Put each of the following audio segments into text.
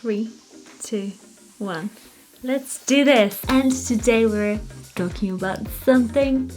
3, 2, 1. Let's do this! And today we're talking about something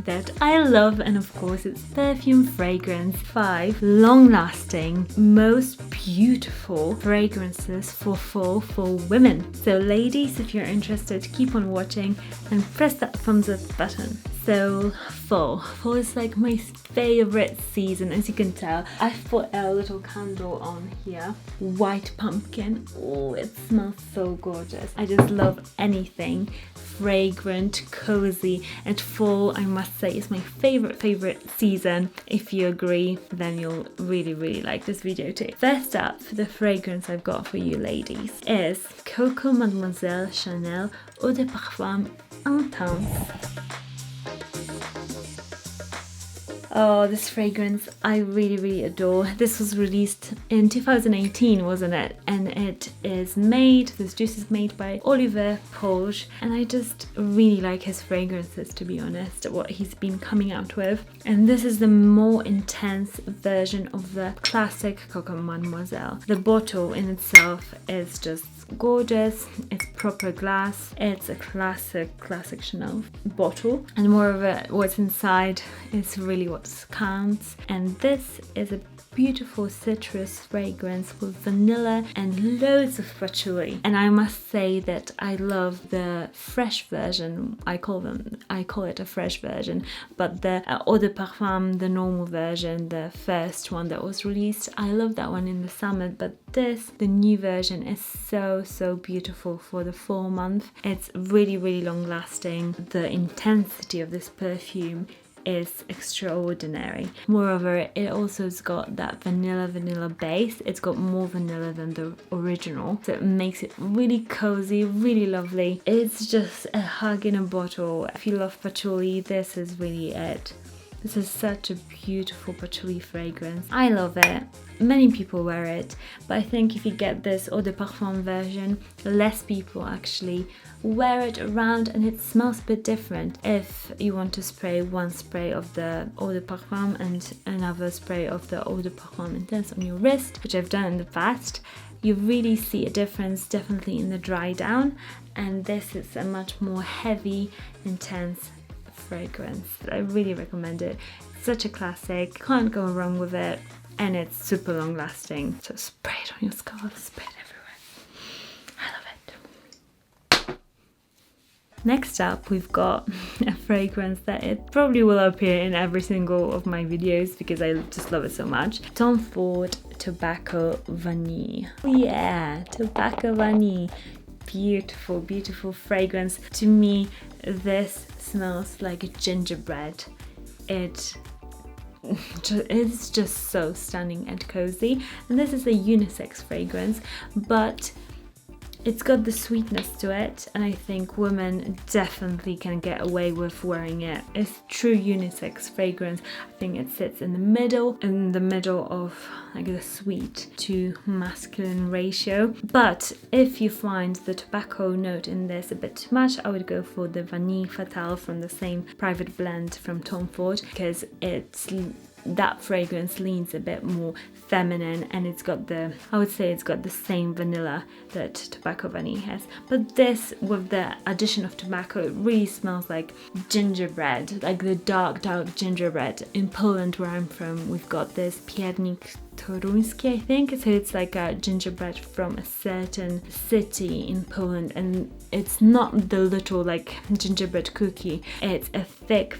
that I love, and of course it's perfume fragrance. 5 long-lasting, most beautiful fragrances for fall for women. So ladies, if you're interested, keep on watching and press that thumbs up button. So fall is like my favorite season, as you can tell. I've put a little candle on here, white pumpkin. Oh, it smells so gorgeous. I just love anything fragrant, cozy, and fall, I must say, is my favorite season. If you agree, then you'll really like this video too. First up, the fragrance I've got for you ladies is Coco Mademoiselle Chanel Eau de Parfum Intense. Oh, this fragrance I really adore. This was released in 2018, wasn't it? And this juice is made by Oliver Polge, and I just really like his fragrances, to be honest, what he's been coming out with. And this is the more intense version of the classic Coco Mademoiselle. The bottle in itself is just gorgeous. It's proper glass. It's a classic Chanel bottle, and moreover what's inside is really what counts. And this is a beautiful citrus fragrance with vanilla and loads of patchouli. And I must say that I love the fresh version. I call it a fresh version, but the Eau de Parfum, the normal version, the first one that was released, I love that one in the summer. But this, the new version, is so beautiful for the fall month. It's really long lasting. The intensity of this perfume is extraordinary. Moreover, it also has got that vanilla base. It's got more vanilla than the original, so it makes it really cozy, really lovely. It's just a hug in a bottle. If you love patchouli, this is really it. This is such a beautiful patchouli fragrance. I love it. Many people wear it, but I think if you get this Eau de Parfum version, less people actually wear it around, and it smells a bit different. If you want to spray one spray of the Eau de Parfum and another spray of the Eau de Parfum Intense on your wrist, which I've done in the past, you really see a difference, definitely in the dry down. And this is a much more heavy, intense fragrance. I really recommend it. It's such a classic, can't go wrong with it, and it's super long lasting. So spray it on your scalp, spray it everywhere. I love it. Next up, we've got a fragrance that it probably will appear in every single of my videos because I just love it so much. Tom Ford Tobacco Vani. Yeah, Tobacco Vani. Beautiful fragrance. To me, this smells like gingerbread. It's just so stunning and cozy. And this is a unisex fragrance, but it's got the sweetness to it, and I think women definitely can get away with wearing it. It's true unisex fragrance. I think it sits in the middle of like the sweet to masculine ratio. But if you find the tobacco note in this a bit too much, I would go for the Vani Fatale from the same private blend from Tom Ford, because that fragrance leans a bit more feminine, and I would say it's got the same vanilla that Tobacco Vani has. But this, with the addition of tobacco, it really smells like gingerbread, like the dark gingerbread. In Poland, where I'm from, we've got this piernik toruński, I think. So it's like a gingerbread from a certain city in Poland, and it's not the little like gingerbread cookie. It's a thick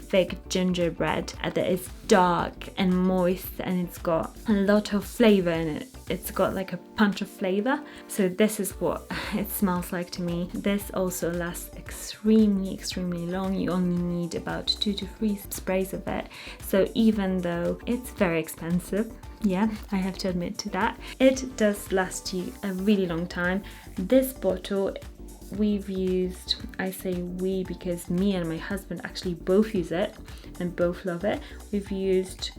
gingerbread that is dark and moist, and it's got a lot of flavor in it. It's got like a punch of flavor. So this is what it smells like to me. This also lasts extremely long. You only need about 2 to 3 sprays of it. So even though it's very expensive, yeah, I have to admit to that, it does last you a really long time. This bottle we've used, I say we because me and my husband actually both use it and both love it. We've used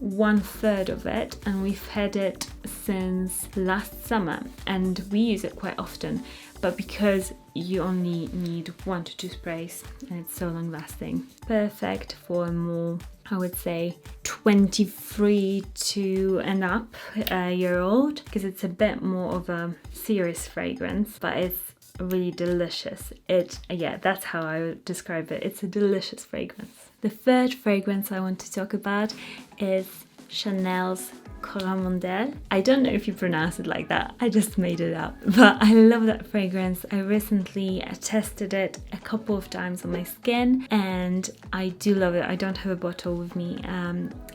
1/3 of it, and we've had it since last summer, and we use it quite often. But because you only need 1 to 2 sprays and it's so long lasting, perfect for a more, I would say, 23 to and up year old, because it's a bit more of a serious fragrance, but it's really delicious. That's how I would describe it. It's a delicious fragrance. The third fragrance I want to talk about is Chanel's Coco Mademoiselle. I don't know if you pronounce it like that, I just made it up, but I love that fragrance. I recently tested it a couple of times on my skin and I do love it. I don't have a bottle with me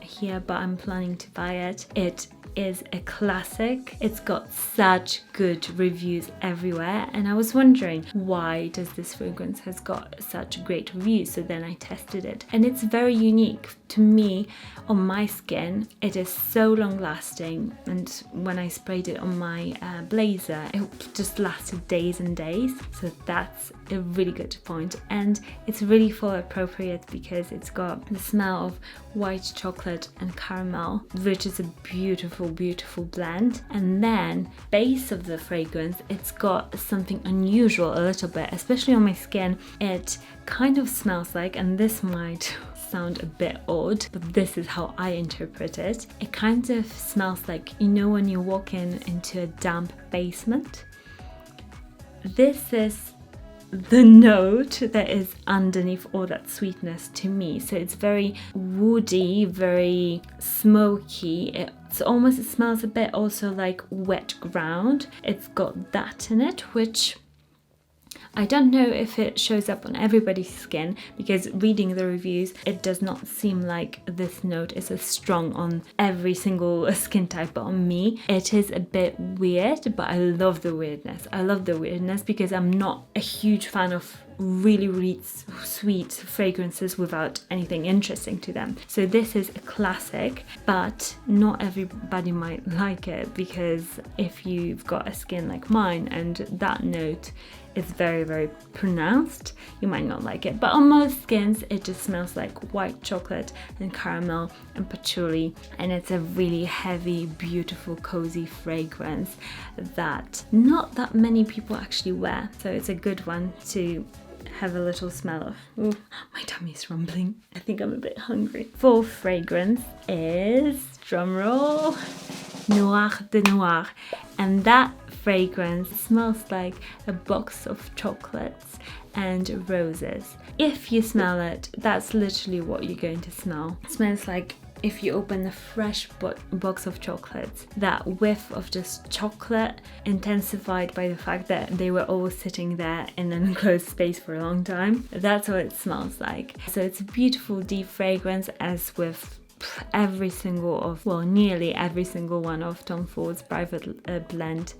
here, but I'm planning to buy it. It is a classic. It's got such good reviews everywhere, and I was wondering, why does this fragrance has got such great reviews? So then I tested it, and it's very unique to me. On my skin, it is so long lasting, and when I sprayed it on my blazer, it just lasted days and days. So that's a really good point, and it's really fall appropriate because it's got the smell of white chocolate and caramel, which is a beautiful blend. And then base of the fragrance, it's got something unusual a little bit, especially on my skin. It kind of smells like, and this might sound a bit odd, but this is how I interpret it. It kind of smells like, you know, when you walk into a damp basement. This is the note that is underneath all that sweetness to me. So it's very woody, very smoky. It smells a bit also like wet ground. It's got that in it, which I don't know if it shows up on everybody's skin, because reading the reviews, it does not seem like this note is as strong on every single skin type, but on me, it is a bit weird, but I love the weirdness. I love the weirdness because I'm not a huge fan of really sweet fragrances without anything interesting to them. So this is a classic, but not everybody might like it, because if you've got a skin like mine and that note is very pronounced, you might not like it. But on most skins, it just smells like white chocolate and caramel and patchouli, and it's a really heavy, beautiful, cozy fragrance that not that many people actually wear. So it's a good one to have a little smell of. Ooh, my tummy's rumbling. I think I'm a bit hungry. Fourth fragrance is, drumroll, Noir de Noir, and that fragrance smells like a box of chocolates and roses. If you smell it, that's literally what you're going to smell. It smells like if you open a fresh box of chocolates, that whiff of just chocolate intensified by the fact that they were all sitting there in an enclosed space for a long time. That's what it smells like. So it's a beautiful deep fragrance, as with nearly every single one of Tom Ford's private blend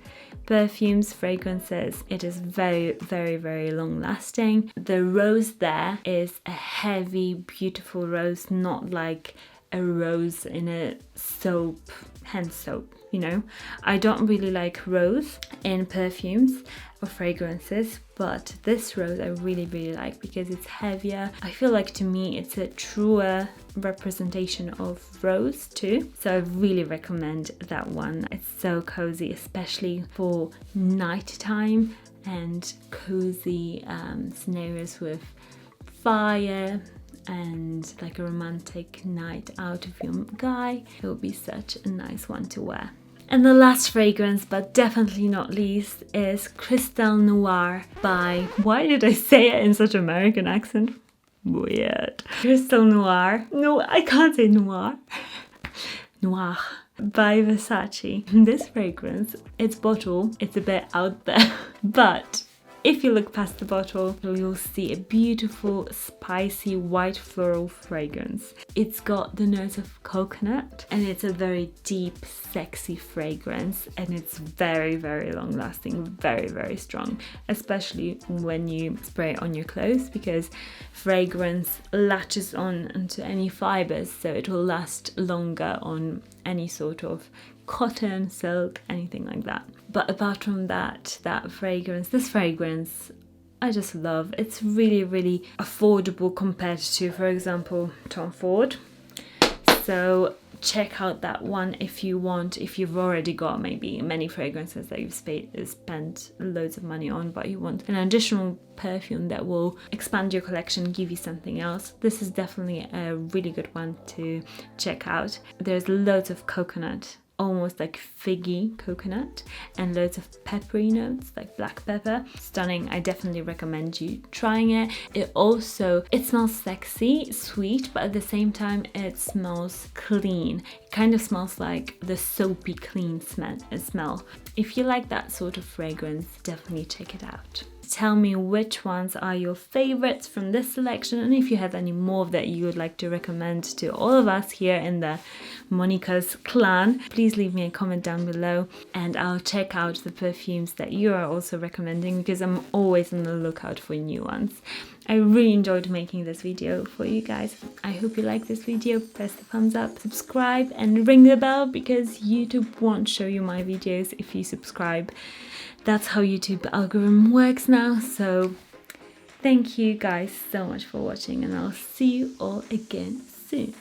perfumes, fragrances. It is very long lasting. The rose there is a heavy, beautiful rose, not like a rose in a soap, hand soap, you know. I don't really like rose in perfumes or fragrances, but this rose I really like because it's heavier. I feel like, to me, it's a truer representation of rose too. So I really recommend that one. It's so cozy, especially for nighttime and cozy scenarios with fire and like a romantic night out with your guy. It will be such a nice one to wear. And the last fragrance, but definitely not least, is Crystal Noir by, why did I say it in such an American accent? Weird. Crystal Noir. No, I can't say noir. Noir by Versace. This fragrance, its bottle, it's a bit out there, but if you look past the bottle, you'll see a beautiful, spicy, white floral fragrance. It's got the notes of coconut, and it's a very deep, sexy fragrance, and it's very long lasting, very strong, especially when you spray it on your clothes, because fragrance latches on onto any fibers, so it will last longer on any sort of cotton, silk, anything like that. But apart from that, this fragrance, I just love. It's really affordable compared to, for example, Tom Ford. So check out that one if you want, if you've already got maybe many fragrances that you've spent loads of money on, but you want an additional perfume that will expand your collection, give you something else. This is definitely a really good one to check out. There's loads of coconut, almost like figgy coconut, and loads of peppery notes like black pepper. Stunning. I definitely recommend you trying it. It smells sexy, sweet, but at the same time it smells clean. It kind of smells like the soapy clean smell. If you like that sort of fragrance, definitely check it out. Tell me which ones are your favorites from this selection, and if you have any more that you would like to recommend to all of us here in the Monica's clan, please leave me a comment down below, and I'll check out the perfumes that you are also recommending, because I'm always on the lookout for new ones. I really enjoyed making this video for you guys. I hope you like this video. Press the thumbs up, subscribe, and ring the bell, because YouTube won't show you my videos if you subscribe. That's how YouTube algorithm works now. So thank you guys so much for watching, and I'll see you all again soon.